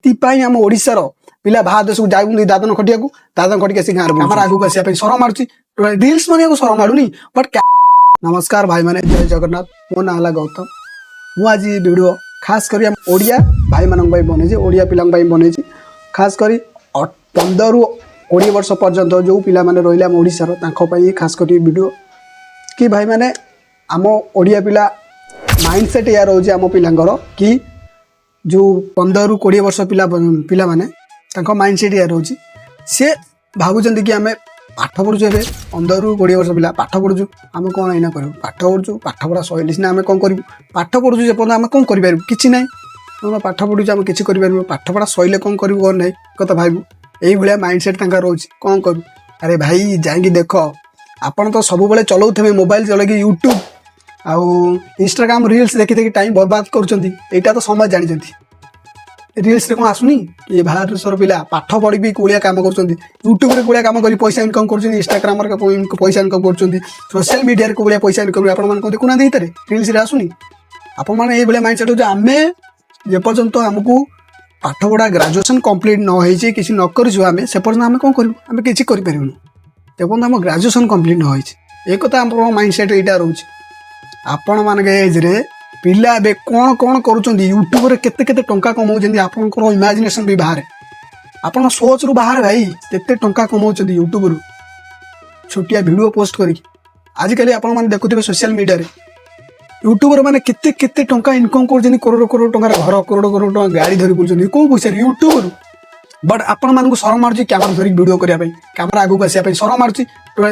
ସେଥିପାଇଁ ଆମ ଓଡ଼ିଶାର ପିଲା ବାହାର ଦେଶକୁ ଯାଉଛନ୍ତି ଦାଦନ ଖଟିବାକୁ, ଦାଦନ ଖଟିକି ଆସି ଗାଁରେ ଆମର ଆଗକୁ ଆସିବା ପାଇଁ ଶରମ ମାରୁଛି, ରିଲ୍ସ ବନେଇବାକୁ ଶରମ ମାଡୁନି। ବଟ୍ ନମସ୍କାର ଭାଇମାନେ, ଜୟ ଜଗନ୍ନାଥ। ମୋ ନାଁ ହେଲା ଗୌତମ। ମୁଁ ଆଜି ଭିଡ଼ିଓ ଖାସ୍ କରି ଆମ ଓଡ଼ିଆ ଭାଇମାନଙ୍କ ପାଇଁ ବନେଇଛି, ଓଡ଼ିଆ ପିଲାଙ୍କ ପାଇଁ ବନେଇଛି। ଖାସ୍ କରି 15ରୁ 20 ବର୍ଷ ପର୍ଯ୍ୟନ୍ତ ଯେଉଁ ପିଲାମାନେ ରହିଲେ ଆମ ଓଡ଼ିଶାର, ତାଙ୍କ ପାଇଁ ଖାସ୍ କରି ଭିଡ଼ିଓ କି ଭାଇମାନେ ଆମ ଓଡ଼ିଆ ପିଲା ମାଇଣ୍ଡସେଟ୍ ଏଇଆ ରହୁଛି ଆମ ପିଲାଙ୍କର କି ଯେଉଁ 15ରୁ 20 ବର୍ଷ ପିଲାମାନେ ତାଙ୍କ ମାଇଣ୍ଡସେଟ୍ ଏଇଆ ରହୁଛି, ସେ ଭାବୁଛନ୍ତି କି ଆମେ ପାଠ ପଢ଼ୁଛୁ, ଏବେ 15ରୁ 20 ବର୍ଷ ପିଲା ପାଠ ପଢ଼ୁଛୁ, ଆମେ କ'ଣ ଏଇନା କରିବୁ, ପାଠ ପଢ଼ୁଛୁ, ପାଠ ପଢ଼ା ସରିଲେ ସିନା ଆମେ କ'ଣ କରିବୁ, ପାଠ ପଢ଼ୁଛୁ ଯେପର୍ଯ୍ୟନ୍ତ ଆମେ କ'ଣ କରିପାରିବୁ, କିଛି ନାହିଁ। ଆମେ ପାଠ ପଢ଼ୁଛୁ, ଆମେ କିଛି କରିପାରିବୁ, ପାଠ ପଢ଼ା ସରିଲେ କ'ଣ କରିବୁ, କ'ଣ ନାହିଁ କଥା ଭାବିବୁ, ଏଇଭଳିଆ ମାଇଣ୍ଡସେଟ୍ ତାଙ୍କର ରହୁଛି। କ'ଣ କରିବୁ, ଆରେ ଭାଇ ଯାଇକି ଦେଖ, ଆପଣ ତ ସବୁବେଳେ ଚଲାଉଥିବେ ମୋବାଇଲ ଚଲେଇକି ୟୁଟ୍ୟୁବ ଆଉ ଇନଷ୍ଟାଗ୍ରାମ ରିଲ୍ସ ଦେଖି ଦେଖି ଟାଇମ୍ ବର୍ବାଦ କରୁଛନ୍ତି, ଏଇଟା ତ ସମସ୍ତେ ଜାଣିଛନ୍ତି। ରିଲ୍ସରେ କ'ଣ ଆସୁନି କି ବାହାର ଦେଶର ପିଲା ପାଠ ପଢ଼ିକି କୋଳିଆ କାମ କରୁଛନ୍ତି, ୟୁଟ୍ୟୁବରେ କୋଳିଆ କାମ କରି ପଇସା ଇନକମ୍ କରୁଛନ୍ତି, ଇନଷ୍ଟାଗ୍ରାମରେ ପଇସା ଇନକମ୍ କରୁଛନ୍ତି, ସୋସିଆଲ ମିଡ଼ିଆରେ କୋଳିଆ ପଇସା ଇନକମ୍ କରି ଆପଣମାନେ କ'ଣ ଦେଖୁନାହାନ୍ତି, ଭିତରେ ରିଲ୍ସରେ ଆସୁନି? ଆପଣମାନେ ଏଇଭଳିଆ ମାଇଣ୍ଡସେଟ୍ ହେଉଛି, ଆମେ ଯେପର୍ଯ୍ୟନ୍ତ ଆମକୁ ପାଠପଢ଼ା ଗ୍ରାଜୁଏସନ୍ କମ୍ପ୍ଲିଟ୍ ନ ହେଇଛି, କିଛି ନ କରିଛୁ ଆମେ, ସେ ପର୍ଯ୍ୟନ୍ତ ଆମେ କ'ଣ କରିବୁ, ଆମେ କିଛି କରିପାରିବୁନି ଯେପର୍ଯ୍ୟନ୍ତ ଆମ ଗ୍ରାଜୁଏସନ୍ କମ୍ପ୍ଲିଟ୍ ନ ହେଇଛି। ଏ କଥା ଆପଣଙ୍କ ମାଇଣ୍ଡସେଟ୍ ଏଇଟା ରହୁଛି। ଆପଣମାନଙ୍କ ଏଜ୍ରେ ପିଲା ଏବେ କ'ଣ କ'ଣ କରୁଛନ୍ତି, ୟୁଟ୍ୟୁବରେ କେତେ କେତେ ଟଙ୍କା କମାଉଛନ୍ତି, ଆପଣଙ୍କର ଇମାଜିନେସନ୍ ବି ବାହାରେ, ଆପଣଙ୍କ ସୋଚ୍ରୁ ବାହାରେ ଭାଇ କେତେ ଟଙ୍କା କମାଉଛନ୍ତି ୟୁଟ୍ୟୁବରୁ ଛୋଟିଆ ଭିଡ଼ିଓ ପୋଷ୍ଟ କରିକି। ଆଜିକାଲି ଆପଣମାନେ ଦେଖୁଥିବେ ସୋସିଆଲ ମିଡ଼ିଆରେ ୟୁଟ୍ୟୁବର ମାନେ କେତେ କେତେ ଟଙ୍କା ଇନକମ୍ କରୁଛନ୍ତି, କରୋଡ଼ କରୋଡ଼ ଟଙ୍କାର ଘର, କରୋଡ଼ କରୋଡ଼ ଟଙ୍କା ଗାଡ଼ି ଧରି ବୁଲୁଛନ୍ତି, କେଉଁ ପଇସାରେ, ୟୁଟ୍ୟୁବରୁ। ବଟ୍ ଆପଣମାନଙ୍କୁ ଶରମ ମାରୁଛି କ୍ୟାମେରା ଧରିକି ଭିଡ଼ିଓ କରିବା ପାଇଁ, କ୍ୟାମେରା ଆଗକୁ ଆସିବା ପାଇଁ ଶରମ ମାରୁଛି,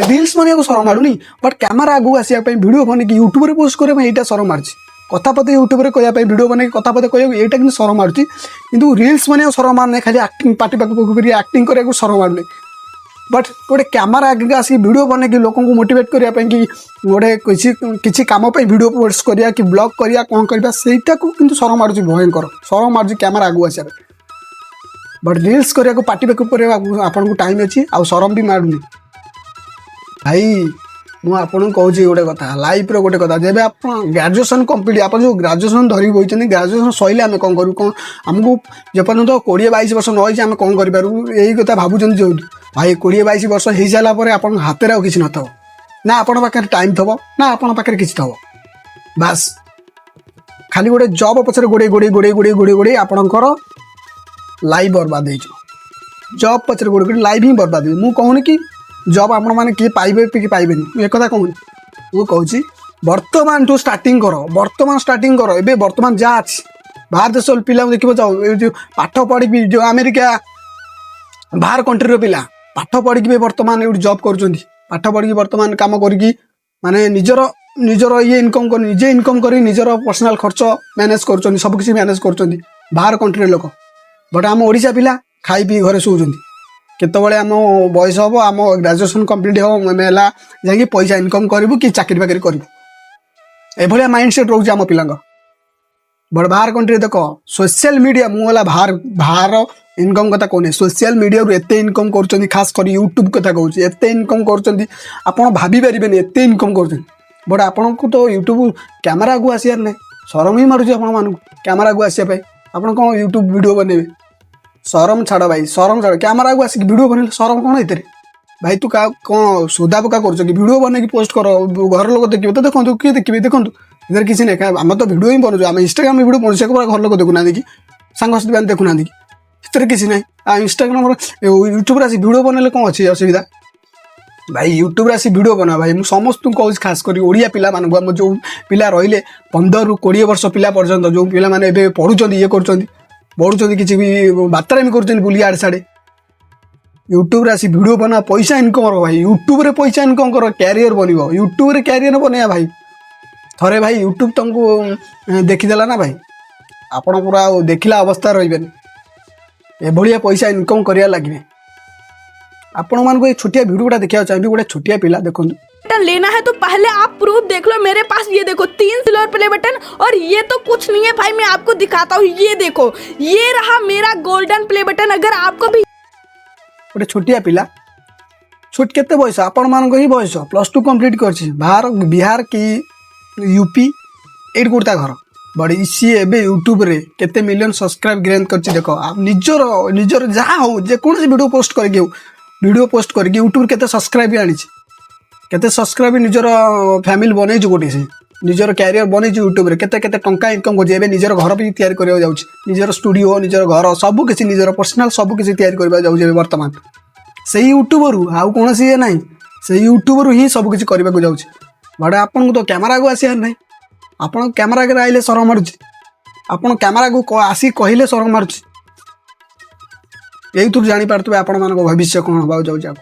ରିଲ୍ସ ବନେଇବାକୁ ଶରମ ମାଡ଼ୁନି। ବଟ୍ କ୍ୟାମେରା ଆଗକୁ ଆସିବା ପାଇଁ, ଭିଡ଼ିଓ ବନେଇକି ୟୁଟ୍ୟୁବରେ ପୋଷ୍ଟ କରିବା ପାଇଁ ଏଇଟା ଶରମ ମାରୁଛି। କଥାପଦେ ୟୁଟ୍ୟୁବରେ କହିବା ପାଇଁ, ଭିଡ଼ିଓ ବନେଇକି କଥାପଦେ କହିବାକୁ ଏଇଟା କିନ୍ତୁ ଶରମ ମାରୁଛି, କିନ୍ତୁ ରିଲ୍ସ ବନେଇବାକୁ ଶରମ ମାରୁନି, ଖାଲି ଆକ୍ଟିଂ ପାଟି ପାଖକୁ କରି ଆକ୍ଟିଂ କରିବାକୁ ଶରମ ମାରୁନି। ବଟ୍ ଗୋଟେ କ୍ୟାମେରା ଆଗକୁ ଆସିକି ଭିଡ଼ିଓ ବନେଇକି ଲୋକଙ୍କୁ ମୋଟିଭେଟ୍ କରିବା ପାଇଁ, କି ଗୋଟେ କିଛି କାମ ପାଇଁ ଭିଡ଼ିଓ ପୋଷ୍ଟ କରିବା, କି ବ୍ଲଗ୍ କରିବା, କ'ଣ କରିବା, ସେଇଟାକୁ କିନ୍ତୁ ଶରମ ମାରୁଛି, ଭୟଙ୍କର ଶରମ ମାରୁଛି କ୍ୟାମେରା ଆଗକୁ ଆସିବା ପାଇଁ। ବଟ୍ ରିଲ୍ସ କରିବାକୁ, ପାଟି ବେକୁ କରିବାକୁ ଆପଣଙ୍କୁ ଟାଇମ୍ ଅଛି, ଆଉ ଶରମ ବି ମାଡ଼ୁନି। ଭାଇ ମୁଁ ଆପଣଙ୍କୁ କହୁଛି ଗୋଟେ କଥା, ଲାଇଫ୍ର ଗୋଟେ କଥା, ଯେବେ ଆପଣ ଗ୍ରାଜୁଏସନ୍ କମ୍ପ୍ଲିଟ୍, ଆପଣ ଯେଉଁ ଗ୍ରାଜୁଏସନ୍ ଧରିକି ବସିଛନ୍ତି, ଗ୍ରାଜୁଏସନ୍ ସରିଲେ ଆମେ କ'ଣ କରିବୁ, କ'ଣ ଆମକୁ ଯେପର୍ଯ୍ୟନ୍ତ 20-22 ବର୍ଷ ନ ହେଇଛି ଆମେ କ'ଣ କରିପାରିବୁ, ଏଇ କଥା ଭାବୁଛନ୍ତି ଯେହେତୁ, ଭାଇ 20-22 ବର୍ଷ ହେଇସାରିଲା ପରେ ଆପଣଙ୍କ ହାତରେ ଆଉ କିଛି ନଥିବ, ନା ଆପଣଙ୍କ ପାଖରେ ଟାଇମ୍ ଥିବ, ନା ଆପଣଙ୍କ ପାଖରେ କିଛି ଥିବ, ବାସ୍ ଖାଲି ଗୋଟେ ଜବ୍ ପଛରେ ଗୋଡ଼େଇ ଆପଣଙ୍କର ଲାଇଫ୍ ବର୍ବାଦ ହେଇଯିବ। ଜବ୍ ପଛରେ ଗୋଡ଼େଇ ଲାଇଫ୍ ହିଁ ବର୍ବାଦ ହେଇଯିବ। ମୁଁ କହୁନି କି ଜବ୍ ଆପଣମାନେ କିଏ ପାଇବେ କି ପାଇବେନି, ମୁଁ ଏକଥା କହୁନି। ମୁଁ କହୁଛି ବର୍ତ୍ତମାନଠୁ ଷ୍ଟାର୍ଟିଂ କର, ଏବେ ବର୍ତ୍ତମାନ ଯାହା ଅଛି ବାହାର ଦେଶ ପିଲାଙ୍କୁ ଦେଖିବ, ଯାଉ ଏ ଯେଉଁ ପାଠ ପଢ଼ିକି, ଯେଉଁ ଆମେରିକା ବାହାର କଣ୍ଟ୍ରିର ପିଲା ପାଠ ପଢ଼ିକି ବି ବର୍ତ୍ତମାନ ଏଇଠି ଜବ୍ କରୁଛନ୍ତି, ପାଠ ପଢ଼ିକି ବର୍ତ୍ତମାନ କାମ କରିକି ମାନେ ନିଜର ଇନକମ୍ କରି, ନିଜେ ଇନକମ୍ କରି ନିଜର ପର୍ସନାଲ୍ ଖର୍ଚ୍ଚ ମ୍ୟାନେଜ୍ କରୁଛନ୍ତି, ସବୁକିଛି ମ୍ୟାନେଜ୍ କରୁଛନ୍ତି ବାହାର କଣ୍ଟ୍ରିର ଲୋକ। ବଟ୍ ଆମ ଓଡ଼ିଶା ପିଲା ଖାଇ ପିଇ ଘରେ ଶୋଉଛନ୍ତି। କେତେବେଳେ ଆମ ବୟସ ହେବ, ଆମ ଗ୍ରାଜୁଏସନ୍ କମ୍ପ୍ଲିଟ୍ ହେବ, ଆମେ ହେଲା ଯାଇକି ପଇସା ଇନକମ୍ କରିବୁ କି ଚାକିରି ବାକିରି କରିବୁ, ଏଭଳିଆ ମାଇଣ୍ଡସେଟ୍ ରହୁଛି ଆମ ପିଲାଙ୍କ। ବଟ୍ ବାହାର କଣ୍ଟ୍ରିରେ ଦେଖ, ସୋସିଆଲ ମିଡ଼ିଆ, ମୁଁ ହେଲା ବାହାର ଇନକମ୍ କଥା କହୁନି, ସୋସିଆଲ ମିଡ଼ିଆରୁ ଏତେ ଇନକମ୍ କରୁଛନ୍ତି, ଖାସ୍ କରି ୟୁଟ୍ୟୁବ୍ କଥା କହୁଛି, ଏତେ ଇନକମ୍ କରୁଛନ୍ତି ଆପଣ ଭାବି ପାରିବେନି, ଏତେ ଇନକମ୍ କରୁଛନ୍ତି। ବଟ୍ ଆପଣଙ୍କୁ ତ ୟୁଟ୍ୟୁବ୍ କ୍ୟାମେରା ଆଗକୁ ଆସିବାର ନାହିଁ, ଶରମ ହିଁ ମାରୁଛି ଆପଣମାନଙ୍କୁ କ୍ୟାମେରା ଆଗକୁ ଆସିବା ପାଇଁ। ଆପଣ କ'ଣ ୟୁଟ୍ୟୁବ୍ ଭିଡ଼ିଓ ବନେଇବେ, ଶରମ ଛାଡ଼ ଭାଇ, ଶରମ ଛାଡ଼। କ୍ୟାମେରା ଆଗକୁ ଆସିକି ଭିଡ଼ିଓ ବନେଇଲେ ଶରମ କ'ଣ ଏଥିରେ? ଭାଇ ତୁ କ'ଣ ସୋଦା ପକା କରୁଛ କି? ଭିଡ଼ିଓ ବନେଇକି ପୋଷ୍ଟ କର, ଘର ଲୋକ ଦେଖିବେ ତ, ଦେଖନ୍ତୁ, କିଏ ଦେଖିବେ ଦେଖନ୍ତୁ, ଏଥିରେ କିଛି ନାହିଁ। ଆମେ ତ ଭିଡ଼ିଓ ହିଁ ବନଉଛୁ, ଆମେ ଇନଷ୍ଟାଗ୍ରାମ ଭିଡ଼ିଓ ବନଉଛୁ, ଘର ଲୋକ ଦେଖୁନାହାନ୍ତି କି, ସାଙ୍ଗସାଥି ମାନେ ଦେଖୁନାହାନ୍ତି କି, ସେଥିରେ କିଛି ନାହିଁ। ଆଉ ଇନଷ୍ଟାଗ୍ରାମର ୟୁଟ୍ୟୁବରେ ଆସି ଭିଡ଼ିଓ ବନେଇଲେ କ'ଣ ଅଛି ଅସୁବିଧା? ଭାଇ ୟୁଟ୍ୟୁବରେ ଆସି ଭିଡ଼ିଓ ବନା। ଭାଇ ମୁଁ ସମସ୍ତଙ୍କୁ କହୁଛି, ଖାସ୍ କରି ଓଡ଼ିଆ ପିଲାମାନଙ୍କୁ, ଆମ ଯେଉଁ ପିଲା ରହିଲେ 15ରୁ 20 ବର୍ଷ ପିଲା ପର୍ଯ୍ୟନ୍ତ, ଯେଉଁ ପିଲାମାନେ ଏବେ ପଢ଼ୁଛନ୍ତି, ଇଏ କରୁଛନ୍ତି, ବଢ଼ୁଛନ୍ତି, କିଛି ବି ବାତ୍ରାମି କରୁଛନ୍ତି ବୁଲି ଆଡ଼େ ସାଡ଼େ, ୟୁଟ୍ୟୁବରେ ଆସି ଭିଡ଼ିଓ ବନା, ପଇସା ଇନକମ୍ କର ଭାଇ, ୟୁଟ୍ୟୁବରେ ପଇସା ଇନକମ୍ କର, କ୍ୟାରିୟର ବନିବ, ୟୁଟ୍ୟୁବରେ କ୍ୟାରିୟର ବନେଇବା ଭାଇ। ଥରେ ଭାଇ ୟୁଟ୍ୟୁବ ତମକୁ ଦେଖିଦେଲା ନା ଭାଇ, ଆପଣ ପୁରା ଆଉ ଦେଖିଲା ଅବସ୍ଥା ରହିବେନି, ଏଭଳିଆ ପଇସା ଇନକମ୍ କରିବା ଲାଗିବେ। ଆପଣମାନଙ୍କୁ ଏଇ ଛୋଟିଆ ଭିଡ଼ିଓଟା ଦେଖିବାକୁ ଚାହିଁବି, ଗୋଟେ ଛୋଟିଆ ପିଲା ଦେଖନ୍ତୁ। बटन लेना है तो पहले आप प्रूफ देख लो। मेरे पास ये देखो 3 सिल्वर प्ले बटन, और ये तो कुछ नहीं है भाई, मैं आपको दिखाता हूँ। ये देखो, ये रहा मेरा गोल्डन प्ले बटन। अगर आपको भी ଗୋଟେ ଛୋଟିଆ ପିଲା, କେତେ ବୟସ, ଆପଣମାନଙ୍କ ହିଁ ବୟସ, +2 କମ୍ପ୍ଲିଟ୍ କରିଛି, ବିହାର କି ୟୁପି, ଏଇଠି କେଉଁଠି ତା ଘର, बड़ी सी एबे यूट्यूब रे केते मिलियन सब्सक्राइब गेन करछि देखो आप निजर निजर जहा हो जे कोन से वीडियो पोस्ट करके यूट्यूब केते सब्सक्राइब आनी केते सब्सक्राइब निजर फैमिली बनै छु गोटे से निजर कैरियर बनै छु यूट्यूब रे केते केते टंका इनकम को जेबे निजर घर भी तैयार करबा जाउछि निजर स्टूडियो निजर घर सब किछि निजर पर्सनल सब किछि तैयार करबा जाउछि वर्तमान सेही यूट्यूबर आउ कौन सी ये नहीं से यूट्यूबर ही सब किछि करबा को जाउछि बड़ा आपन को तो कैमरा को आसी नहीं आपन कैमरा के आइले शरम मारुछि आपन कैमरा को आसी कहिले शरम मारुछि एई तुर जानि पारतबे आपन मान भविष्य कोन होबा जाउछि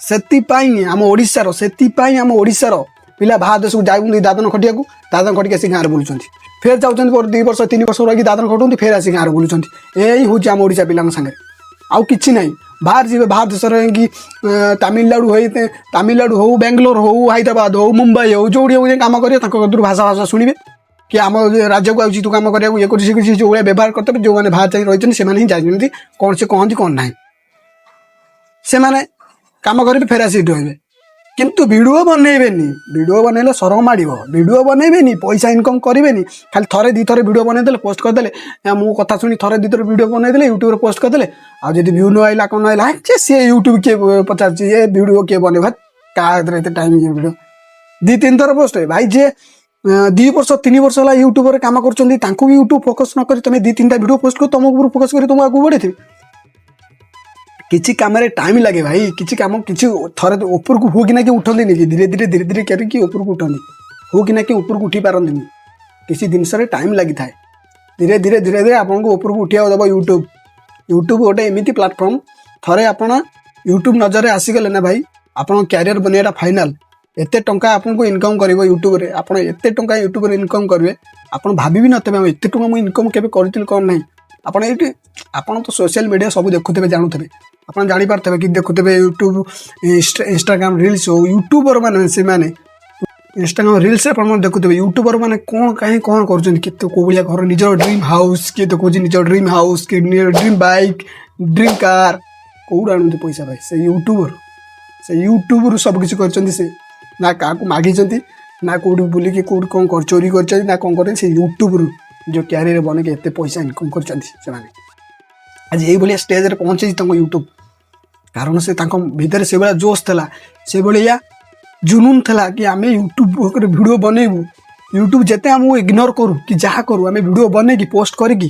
सेति पाई हम ओडिसा रो पिला बाहर देश को जाउनी दादन खटिया को दादन खटिया से गाँव बुलुचंती फेर जाउचंती पर 2 वर्ष 3 वर्ष रही दादन खटुंती फेर आसी गाँव बुलुचंती एई होछि हम ओडिसा पिला संगे आउ किछि नहीं बाहर जीवे बाहर देश कि तमिलनाडु हो बेंगलोर हो हैदराबाद हो मुंबई हो जोड़ी हो काम करेंगे भाषा शुणे कि आम राज्य को आउची तू काम करिया ये कर जो व्यवहार करते जो मैंने बाहर रही ही जानते कौन से कहती कौन ना से मैंने काम करेंगे फेर आसी रही किंतु वीडियो बनइले शरम माड़ वीडियो बनइबेनी पैसा इनकम करेंगे खाली थरे दी थरे वीडियो बनईदे पोस्ट करदे मो कथा शुणी थरे दी थर वीडियो बनईदे यूट्यूब पोस्ट करदे आदि व्यू न आइला कौन आइला सी यूट्यूब किए पचार ये वीडियो किए बने क्या टाइम वीडियो 2-3 थर पोस्ट है भाई जे 2 वर्ष 3 वर्ष है यूट्यूब काम कर यूट्यूब फोकस न कर तुम 2-3टा वीडियो पोस्ट कर तुम ऊपर फोकस कर तुम आगे बढ़े थे किसी कम टाइम लगे भाई किसी कम किसी थरे ऊपर को हो कि ना कि उठती नहीं धीरे धीरे करके ऊपर को उठती हो कि ना कि ऊपर को उठी पारती किसी जिनस टाइम लगी था धीरे धीरे आपको ऊपर को उठा देव यूट्यूब गोटे एमती प्लाटफर्म थरे आप यूट्यूब नजर आसीगले ना भाई आप क्यारियर बनवाटा फाइनाल एते टंका आपको इनकम कर यूट्यूब रे आप एते टंका यूट्यूब रे इनकम करेंगे आप भाभी भी नथे एते टंका मुझे इनकम केबे करथिल कौन नहीं आपन ये आपन तो सोशल मीडिया सब देखुते जानूे आप जापारे कि देखुते यूट्यूब इंस्टाग्राम रिल्स हो यूट्यूबर मैंने से माने इंस्टाग्राम रिल्स आप देखुते यूट्यूबर मैंने कौन कहीं कौन कर भाया घर निजर ड्रीम हाउस किए देखो निजर ड्रीम हाउस कि ड्रीम बाइक ड्रीम कार कौड़ आणुते पैसा भाई से यूट्यूबर सब किसी कर ना क्या मागी ना कौट बुलिकी कौट कौन कर चोरी कर ना कौन कर यूट्यूब जो क्यारियर बन के एत पैसा इनकम कर आज ये स्टेज पहुँचे यूट्यूब कारण से भितर से भाया जोश था से भाया जुनून था कि आम यूट्यूब वीडियो बनइबू यूट्यूब जिते आमको इग्नोर करूँ कि जहाँ करूँ आम वीडियो बन पोस्ट करके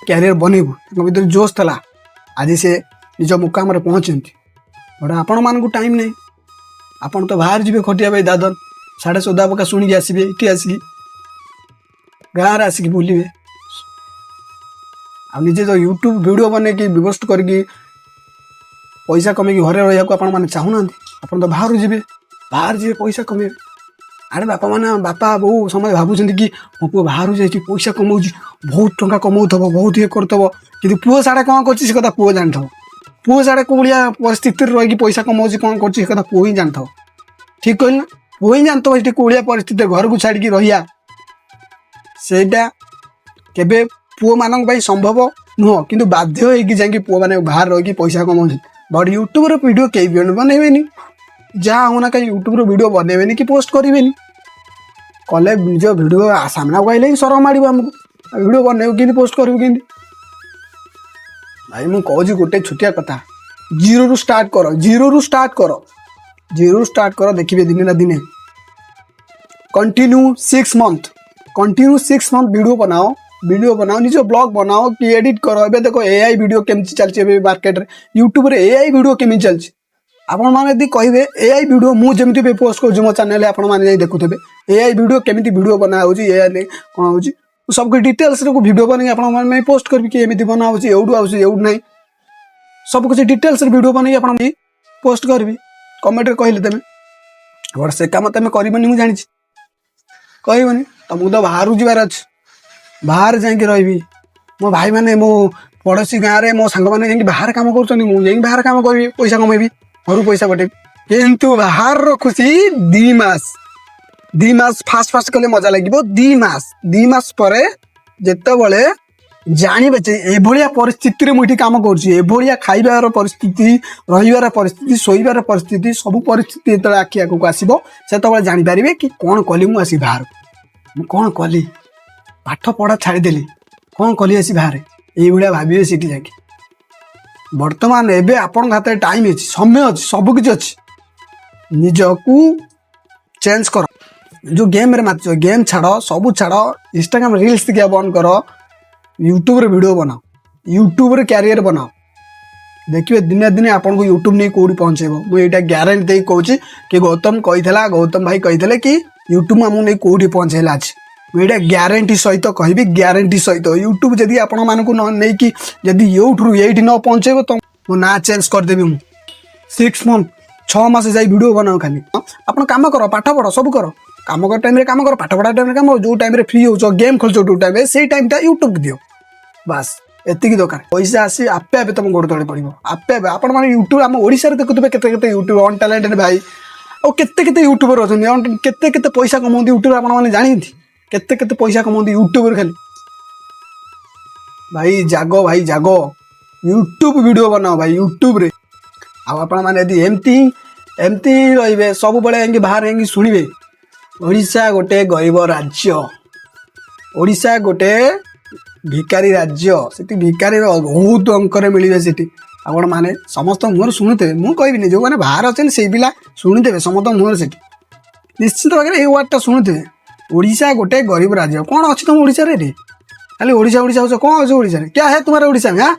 क्यारियर बनइबू भीतर जोश था आज से निज मुकाम पहुँचती बट आपण मान टाइम नहीं आपन तो बाहर जी खटिया भाई दादन साढ़े सौदा पका शुणी आसबे ये आसिकी गाँव आसिक बुलवे आ निजे तो यूट्यूब वीडियो बने कि पोस्ट करके पैसा कमे घरे रहा चाहूना आप तो बाहर जी पैसा कमे अरे बापा मैंने बापा बो समझ भावुं कि मो पु बाहर जा पैसा कमाऊ बहुत टंका कमाऊ बहुत ये करतब कि पुओ साढ़े कौन कर कथा पुओ जान पुओ साढ़े कौ भाया परिस्थिति रही पैसा कमाऊ कौन कर पुओ ही जान ठीक कहल ना पुओ ही जानत ये कौलिया परिस्थिति घर को छाड़ी रहा सेटा केबे पुओ मानक भाई संभव नुह कि बाध्य होगी जाकि पुओ मैंने बाहर रही पैसा कमाऊ बट यूट्यूब वीडियो कई बनइबेनी जहाँ होना कहीं यूट्यूब वीडियो बनइबेनी कि पोस्ट करेंगे कले निज वीडियो सामना को आइले शरम माड़ आमको वीडियो बनइबू कि पोस्ट करू कि भाई मुझे कहूँ गोटे छुटिया कथा जीरो स्टार्ट कर देखिए दिने ना दिने कंटिन्यू 6 मंथ वीडियो बनाओ निज ब्लॉग बनाओ कि एडिट करो ए देखो एआई वीडियो केमती चलती मार्केट रे यूट्यूब रे एआई वीडियो केमी चलती आपण मैंने यदि कहे एआई वीडियो मुझे पोस्ट कर मो चैनल आपण मैंने देखुथे एआई वीडियो केमी वीडियो बना एआई कौन हो सब डिटेल्स वीडियो बन आप पोस्ट करी एमती बना एवडू आउट ना सब कुछ डिटेल्स वीडियो बन आप पोस्ट करी कमेंट कहले तुम बट से कम तुम करनी मुझे जानी कहबनी तुमको तो बाहर जबार अच्छे बाहर जाकि रही मो भाई मैंने मो पड़ोसी गाँव में मो सांग मैंने बाहर कम कर बाहर कम करी पैसा कमेबी घर पैसा कटे किंतु बाहर खुशी 2 मास फास्ट कले मजा लगे 2 मास पर जिते जानवे एभलिया परिस्थिति मुझे कम कर खाइबार परिस्थिति रहीबार परिस्थिति शोइबार परिस्थिति सब परिस्थिति जो आखि आगे आसो से जापारे कि कौन कली मुझे बाहर कौन कली ପାଠ ପଢା ଛାଡ଼ିଦେଲି କ'ଣ କଲି ଆସି ବାହାରେ ଏଇଭଳିଆ ଭାବିବେ ସେଠି ଯାଇକି। ବର୍ତ୍ତମାନ ଏବେ ଆପଣଙ୍କ ହାତରେ ଟାଇମ୍ ଅଛି, ସମୟ ଅଛି, ସବୁ କିଛି ଅଛି। ନିଜକୁ ଚେଞ୍ଜ କର। ଯେଉଁ ଗେମ୍ରେ ମାତିଛ ଗେମ୍ ଛାଡ଼, ସବୁ ଛାଡ଼। ଇନଷ୍ଟାଗ୍ରାମ ରିଲ୍ସ ଦେଖିବା ବନ୍ଦ କର। ୟୁଟ୍ୟୁବରେ ଭିଡ଼ିଓ ବନାଅ, ୟୁଟ୍ୟୁବରେ କ୍ୟାରିୟର ବନାଅ। ଦେଖିବେ ଦିନେ ଦିନେ ଆପଣଙ୍କୁ ୟୁଟ୍ୟୁବ ନେଇ କେଉଁଠି ପହଞ୍ଚେଇବ। ମୁଁ ଏଇଟା ଗ୍ୟାରେଣ୍ଟି ଦେଇକି କହୁଛି କି ଗୌତମ ଭାଇ କହିଥିଲେ କି ୟୁଟ୍ୟୁବ ଆମକୁ ନେଇ କେଉଁଠି ପହଞ୍ଚେଇଲା ଅଛି। ମୁଁ ଏଇଟା ଗ୍ୟାରେଣ୍ଟି ସହିତ କହିବି, ଗ୍ୟାରେଣ୍ଟି ସହିତ। ୟୁଟ୍ୟୁବ ଯଦି ଆପଣମାନଙ୍କୁ ନ ନେଇକି ଯଦି ଏଇଠି ନ ପହଞ୍ଚେଇବ ତ ମୋ ନାଁ ଚେଞ୍ଜ କରିଦେବି ମୁଁ। 6 ମନ୍ଥ 6 ମାସ ଯାଇ ଭିଡ଼ିଓ ବନାଅ ଖାଲି। ଆପଣ କାମ କର, ପାଠ ପଢ଼, ସବୁ କର। କାମ କର ଟାଇମ୍ରେ କାମ କର, ପାଠ ପଢ଼ା ଟାଇମ୍ରେ କାମ କର। ଯେଉଁ ଟାଇମ୍ରେ ଫ୍ରି ହେଉଛ, ଗେମ୍ ଖେଳୁଛ ଯେଉଁ ଟାଇମ୍ରେ, ସେଇ ଟାଇମ୍ଟା ୟୁଟ୍ୟୁବ ଦିଅ। ବାସ୍ ଏତିକି ଦରକାର। ପଇସା ଆସି ଆପେ ଆପେ ତମ ଗୋଡ଼ ତଳେ ପଡ଼ିବ, ଆପେ ଆପେ। ଆପଣମାନେ ୟୁଟ୍ୟୁବ ଆମ ଓଡ଼ିଶାରେ ଦେଖୁଥିବେ କେତେ ୟୁଟ୍ୟୁବ ଅନଟ୍ୟାଲେଣ୍ଟେଡ୍ ଭାଇ, ଆଉ କେତେ ୟୁଟ୍ୟୁବର ଅଛନ୍ତି, କେତେ ପଇସା କମାନ୍ତି ୟୁଟ୍ୟୁବରେ। ଆପଣମାନେ ଜାଣିଛନ୍ତି କେତେ ପଇସା କମାନ୍ତି ୟୁଟ୍ୟୁବରେ ଖାଲି। ଭାଇ ଜାଗ ୟୁଟ୍ୟୁବ ଭିଡ଼ିଓ ବନାଅ ଭାଇ ୟୁଟ୍ୟୁବରେ। ଆଉ ଆପଣମାନେ ଯଦି ଏମିତି ରହିବେ ସବୁବେଳେ ଯାଇକି ବାହାରେ ଯାଇକି ଶୁଣିବେ ଓଡ଼ିଶା ଗୋଟେ ଗରିବ ରାଜ୍ୟ, ଓଡ଼ିଶା ଗୋଟେ ଭିକାରୀ ରାଜ୍ୟ, ସେଠି ଭିକାରୀ ବହୁତ ଅଙ୍କରେ ମିଳିବେ ସେଠି। ଆପଣମାନେ ସମସ୍ତଙ୍କ ମୁହଁରେ ଶୁଣୁଥିବେ, ମୁଁ କହିବିନି, ଯେଉଁମାନେ ବାହାରେ ଅଛନ୍ତି ସେଇ ପିଲା ଶୁଣିଥିବେ ସମସ୍ତଙ୍କ ମୁହଁରେ ସେଠି ନିଶ୍ଚିତ ଭାବରେ ଏଇ ୱାର୍ଡ଼ଟା ଶୁଣୁଥିବେ। ଓଡ଼ିଶା ଗୋଟେ ଗରିବ ରାଜ୍ୟ। କ'ଣ ଅଛି ତୁମ ଓଡ଼ିଶାରେ ରେ? ଖାଲି ଓଡ଼ିଶା ହଉଛ, କ'ଣ ଅଛି ଓଡ଼ିଶାରେ? क्या है तुम्हारा उड़ीसा में? हाँ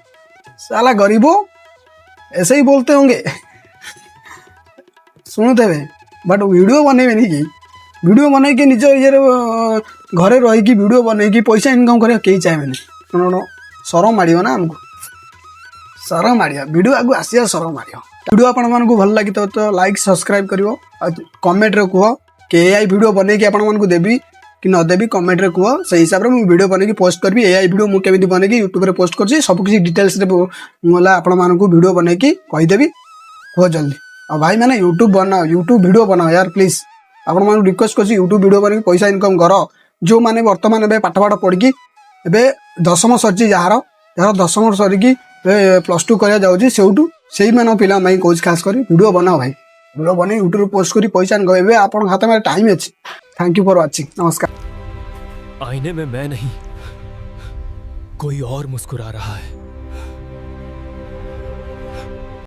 साला गरीबों ऐसे ही बोलते होंगे। ଶୁଣୁଥିବେ ବଟ୍ ଭିଡ଼ିଓ ବନେଇବେନି କି? ଭିଡ଼ିଓ ବନେଇକି ନିଜ ଇଏରେ ଘରେ ରହିକି ଭିଡ଼ିଓ ବନେଇକି ପଇସା ଇନକମ୍ କରିବା କେହି ଚାହିଁବେନି। ଶୁଣ ସରମ ମାଡ଼ିବ ନା ଆମକୁ, ସରମ ମାଡ଼ିବ। ଭିଡ଼ିଓ ଆଗକୁ ଆସିବା ସରମ ମାଡ଼ିବ। ଭିଡ଼ିଓ ଆପଣମାନଙ୍କୁ ଭଲ ଲାଗିଥିବ ତ ଲାଇକ୍ ସବସ୍କ୍ରାଇବ୍ କରିବ। ଆଉ କମେଣ୍ଟରେ କୁହ କି AI ଭିଡ଼ିଓ ବନେଇକି ଆପଣମାନଙ୍କୁ ଦେବି କି ନ ଦେବି, କମେଣ୍ଟରେ କୁହ। ସେଇ ହିସାବରେ ମୁଁ ଭିଡ଼ିଓ ବନେଇକି ପୋଷ୍ଟ କରିବି। AI ଭିଡ଼ିଓ ମୁଁ କେମିତି ବନେଇକି ୟୁଟ୍ୟୁବରେ ପୋଷ୍ଟ କରୁଛି ସବୁକିଛି ଡିଟେଲ୍ସରେ ମୁଁ ହେଲା ଆପଣମାନଙ୍କୁ ଭିଡ଼ିଓ ବନେଇକି କହିଦେବି। କୁହ ଜଲ୍ଦି। ଆଉ ଭାଇମାନେ ୟୁଟ୍ୟୁବ ଭିଡ଼ିଓ ବନାଅ ୟାର ପ୍ଲିଜ୍। ଆପଣମାନଙ୍କୁ ରିକ୍ୱେଷ୍ଟ କରୁଛି ୟୁଟ୍ୟୁବ ଭିଡ଼ିଓ ବନେଇକି ପଇସା ଇନକମ୍ କର। ଯେଉଁମାନେ ବର୍ତ୍ତମାନ ଏବେ ପାଠ ପଢ଼ିକି ଏବେ 10ମ ସରିଛି, ଯାହାର 10ମ ସରିକି +2 କରିବା ଯାଉଛି, ସେଇମାନଙ୍କ ପିଲାଙ୍କ ପାଇଁ କହୁଛି ଖାସ୍ କରି ଭିଡ଼ିଓ ବନାଅ ଭାଇ। ଭିଡ଼ିଓ ବନେଇ ୟୁଟ୍ୟୁବରେ ପୋଷ୍ଟ କରି ପଇସା ଇନକମ୍। ଏବେ ଆପଣଙ୍କ ହାତରେ ଟାଇମ୍ ଅଛି। Thank you for watching. नमस्कार। आईने में मैं नहीं, कोई और मुस्कुरा रहा है।